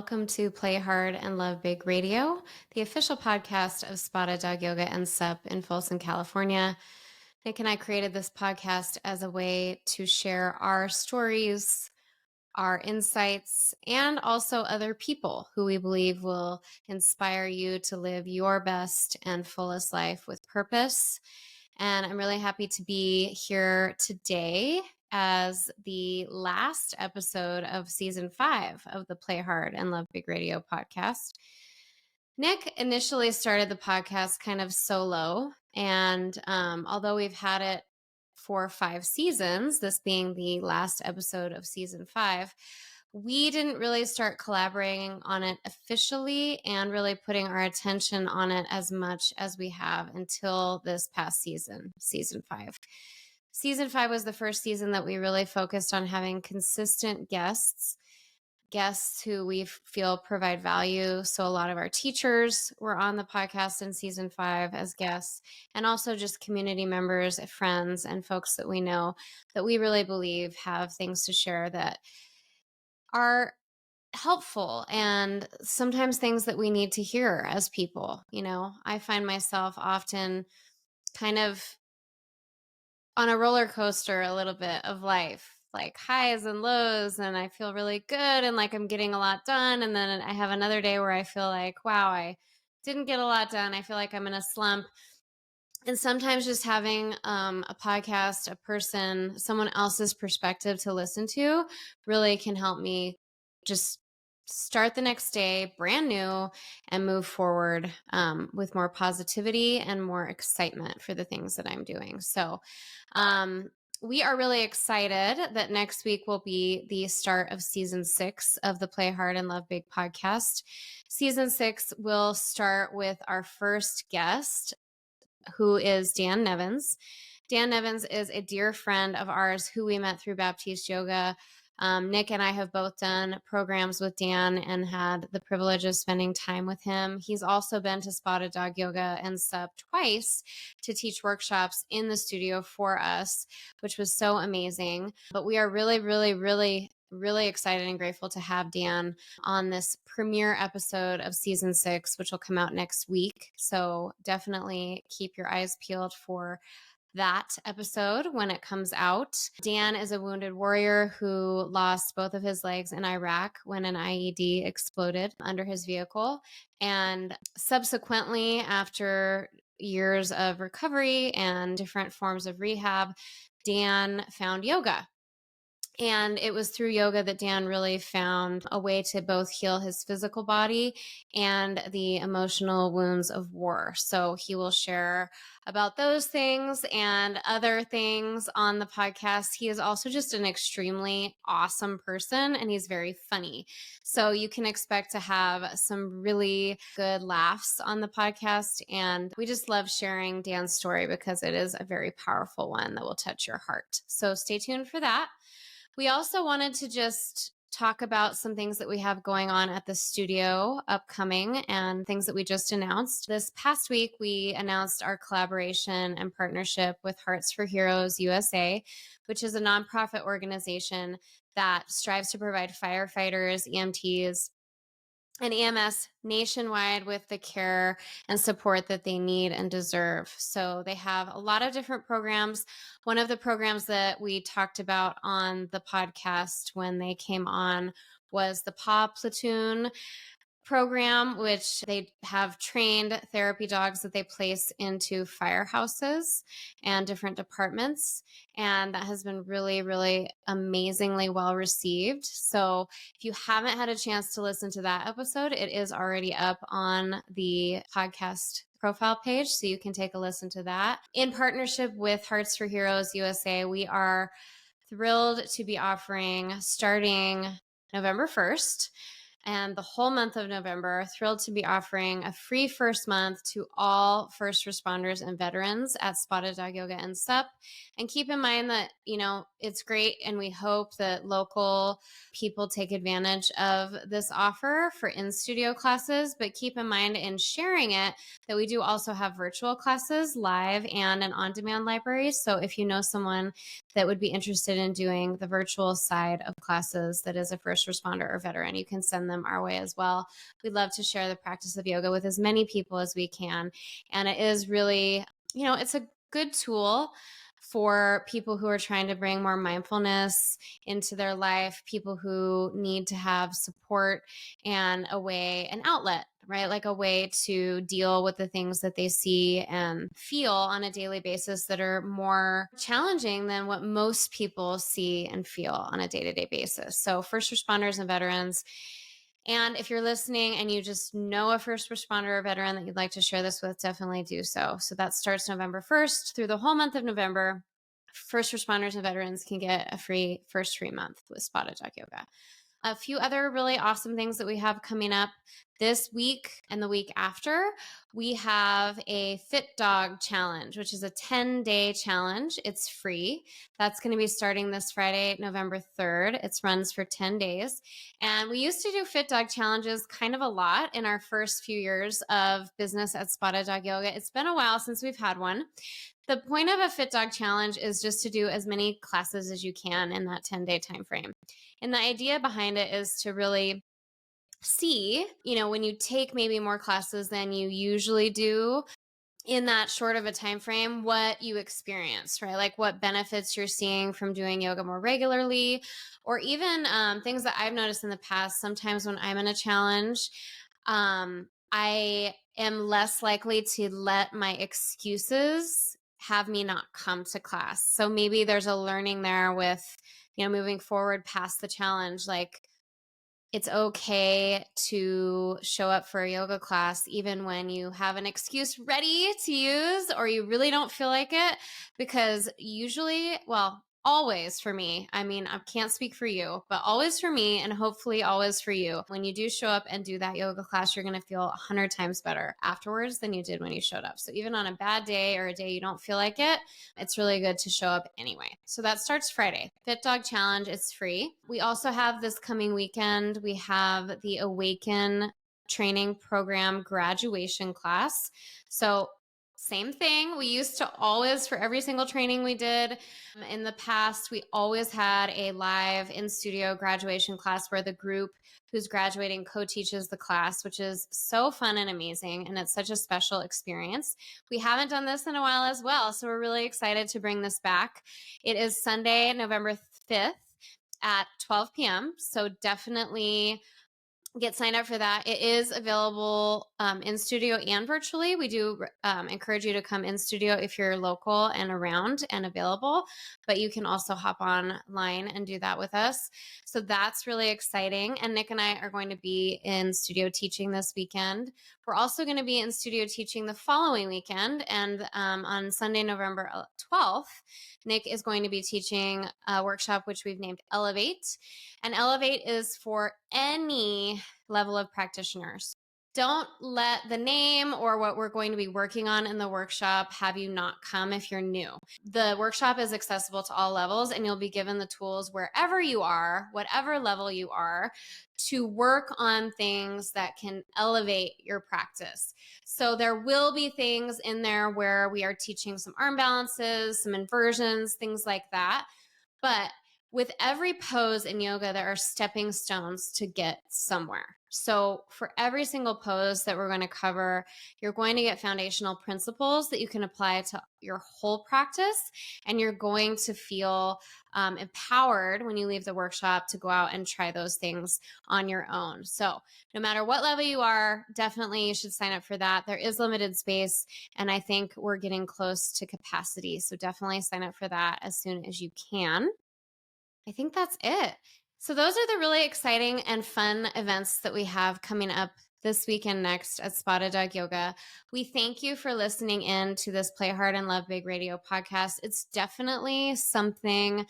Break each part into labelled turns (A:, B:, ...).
A: welcome to Play Hard and Love Big Radio, the official podcast of Spotted Dog Yoga SUP in Folsom, California. Nick and I created this podcast as a way to share our stories, our insights, and also other people who we believe will inspire you to live your best and fullest life with purpose. And I'm really happy to be here today as the last episode of season 5 of the Play Hard and Love Big Radio podcast. Nick initially started the podcast kind of solo, and although we've had it for 5 seasons, this being the last episode of season 5, we didn't really start collaborating on it officially and really putting our attention on it as much as we have until this past season, season 5. Season 5 was the first season that we really focused on having consistent guests who we feel provide value. So a lot of our teachers were on the podcast in season 5 as guests, and also just community members, friends, and folks that we know that we really believe have things to share that are helpful and sometimes things that we need to hear as people. You know, I find myself often kind of on a roller coaster a little bit of life, like highs and lows, and I feel really good and like I'm getting a lot done. And then I have another day where I feel like, wow, I didn't get a lot done. I feel like I'm in a slump. And sometimes just having a podcast, a person, someone else's perspective to listen to really can help me just start the next day brand new and move forward with more positivity and more excitement for the things that I'm doing. So we are really excited that next week will be the start of season 6 of the Play Hard and Love Big podcast. Season 6 will start with our first guest, who is Dan Nevins. Dan Nevins is a dear friend of ours who we met through Baptiste Yoga. Nick and I have both done programs with Dan and had the privilege of spending time with him. He's also been to Spotted Dog Yoga SUP twice to teach workshops in the studio for us, which was so amazing. But we are really, really, really, really excited and grateful to have Dan on this premiere episode of season 6, which will come out next week. So definitely keep your eyes peeled for that episode when it comes out. Dan is a wounded warrior who lost both of his legs in Iraq when an IED exploded under his vehicle. And subsequently, after years of recovery and different forms of rehab, Dan found yoga. And it was through yoga that Dan really found a way to both heal his physical body and the emotional wounds of war. So he will share about those things and other things on the podcast. He is also just an extremely awesome person, and he's very funny. So you can expect to have some really good laughs on the podcast. And we just love sharing Dan's story because it is a very powerful one that will touch your heart. So stay tuned for that. We also wanted to just talk about some things that we have going on at the studio upcoming and things that we just announced. This past week, we announced our collaboration and partnership with Hearts for Heroes USA, which is a nonprofit organization that strives to provide firefighters, EMTs, and EMS nationwide with the care and support that they need and deserve. So they have a lot of different programs. One of the programs that we talked about on the podcast when they came on was the Paw Platoon program, which they have trained therapy dogs that they place into firehouses and different departments. And that has been really, really amazingly well received. So if you haven't had a chance to listen to that episode, it is already up on the podcast profile page, so you can take a listen to that. In partnership with Hearts for Heroes USA, we are thrilled to be offering, starting November 1st, and the whole month of November, thrilled to be offering a free first month to all first responders and veterans at Spotted Dog Yoga SUP. And keep in mind that, you know, it's great, and we hope that local people take advantage of this offer for in-studio classes, but keep in mind in sharing it that we do also have virtual classes, live and an on-demand library. So if you know someone that would be interested in doing the virtual side of classes that is a first responder or veteran, you can send them them our way as well. We love to share the practice of yoga with as many people as we can. And it is really, it's a good tool for people who are trying to bring more mindfulness into their life, people who need to have support and an outlet, right? Like a way to deal with the things that they see and feel on a daily basis that are more challenging than what most people see and feel on a day-to-day basis. So first responders and veterans. And if you're listening and you just know a first responder or veteran that you'd like to share this with, definitely do so. So that starts November 1st through the whole month of November. First responders and veterans can get a free month with Spotted Dog Yoga. A few other really awesome things that we have coming up this week and the week after. We have a Fit Dog Challenge, which is a 10-day challenge. It's free. That's going to be starting this Friday, November 3rd. It runs for 10 days. And we used to do Fit Dog Challenges kind of a lot in our first few years of business at Spotted Dog Yoga. It's been a while since we've had one. The point of a Fit Dog Challenge is just to do as many classes as you can in that 10-day time frame. And the idea behind it is to really see, when you take maybe more classes than you usually do in that short of a time frame, what you experience, right? Like what benefits you're seeing from doing yoga more regularly, or even things that I've noticed in the past. Sometimes when I'm in a challenge, I am less likely to let my excuses have me not come to class. So maybe there's a learning there with, moving forward past the challenge, like it's okay to show up for a yoga class even when you have an excuse ready to use or you really don't feel like it, because usually, always for me, I can't speak for you, but always for me and hopefully always for you, when you do show up and do that yoga class, you're going to feel 100 times better afterwards than you did when you showed up. So even on a bad day or a day you don't feel like it, it's really good to show up anyway. So that starts Friday. Fit Dog Challenge, it's free. We also have this coming weekend, we have the Awaken training program graduation class. So same thing. We used to always, for every single training we did in the past, we always had a live in-studio graduation class where the group who's graduating co-teaches the class, which is so fun and amazing. And it's such a special experience. We haven't done this in a while as well, so we're really excited to bring this back. It is Sunday, November 5th at 12 p.m. So definitely get signed up for that. It is available in studio and virtually. We do encourage you to come in studio if you're local and around and available, but you can also hop online and do that with us. So that's really exciting. And Nick and I are going to be in studio teaching this weekend. We're also going to be in studio teaching the following weekend. And on Sunday, November 12th, Nick is going to be teaching a workshop which we've named Elevate. And Elevate is for any level of practitioners. Don't let the name or what we're going to be working on in the workshop have you not come if you're new. The workshop is accessible to all levels, and you'll be given the tools wherever you are, whatever level you are, to work on things that can elevate your practice. So there will be things in there where we are teaching some arm balances, some inversions, things like that. But with every pose in yoga, there are stepping stones to get somewhere. So for every single pose that we're going to cover, you're going to get foundational principles that you can apply to your whole practice. And you're going to feel empowered when you leave the workshop to go out and try those things on your own. So no matter what level you are, definitely you should sign up for that. There is limited space, and I think we're getting close to capacity. So definitely sign up for that as soon as you can. I think that's it. So those are the really exciting and fun events that we have coming up this week and next at Spotted Dog Yoga. We thank you for listening in to this Play Hard and Love Big Radio podcast. It's definitely something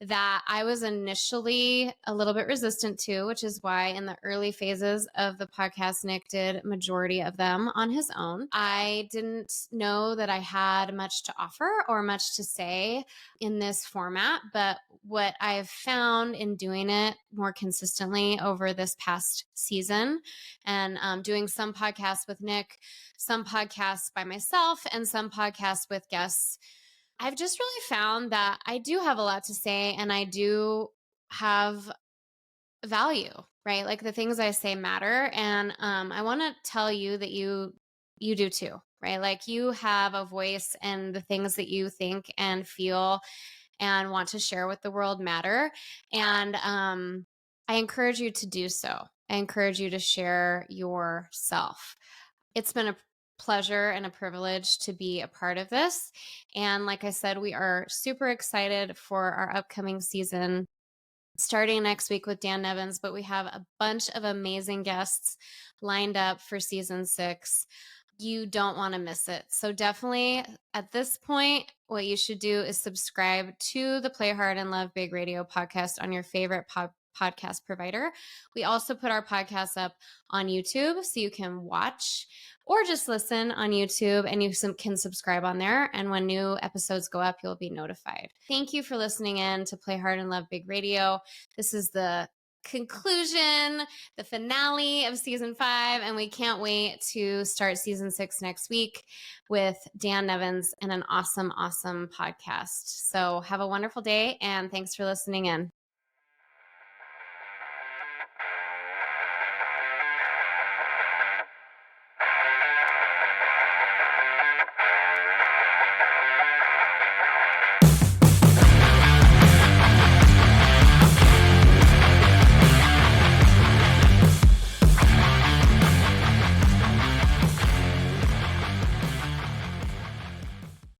A: that I was initially a little bit resistant to, which is why in the early phases of the podcast, Nick did majority of them on his own. I didn't know that I had much to offer or much to say in this format, but what I've found in doing it more consistently over this past season and doing some podcasts with Nick, some podcasts by myself, and some podcasts with guests, I've just really found that I do have a lot to say and I do have value. right? Like the things I say matter. And I want to tell you that you do too, right? Like you have a voice, and the things that you think and feel and want to share with the world matter. And I encourage you to do so. I encourage you to share yourself. It's been a pleasure and a privilege to be a part of this. And like I said, we are super excited for our upcoming season starting next week with Dan Nevins, but we have a bunch of amazing guests lined up for season 6. You don't want to miss it. So definitely at this point, what you should do is subscribe to the Play Hard and Love Big Radio podcast on your favorite podcast provider. We also put our podcasts up on YouTube, so you can watch or just listen on YouTube, and you can subscribe on there. And when new episodes go up, you'll be notified. Thank you for listening in to Play Hard and Love Big Radio. This is the conclusion, the finale of season 5, and we can't wait to start season 6 next week with Dan Nevins and an awesome podcast. So have a wonderful day, and thanks for listening in.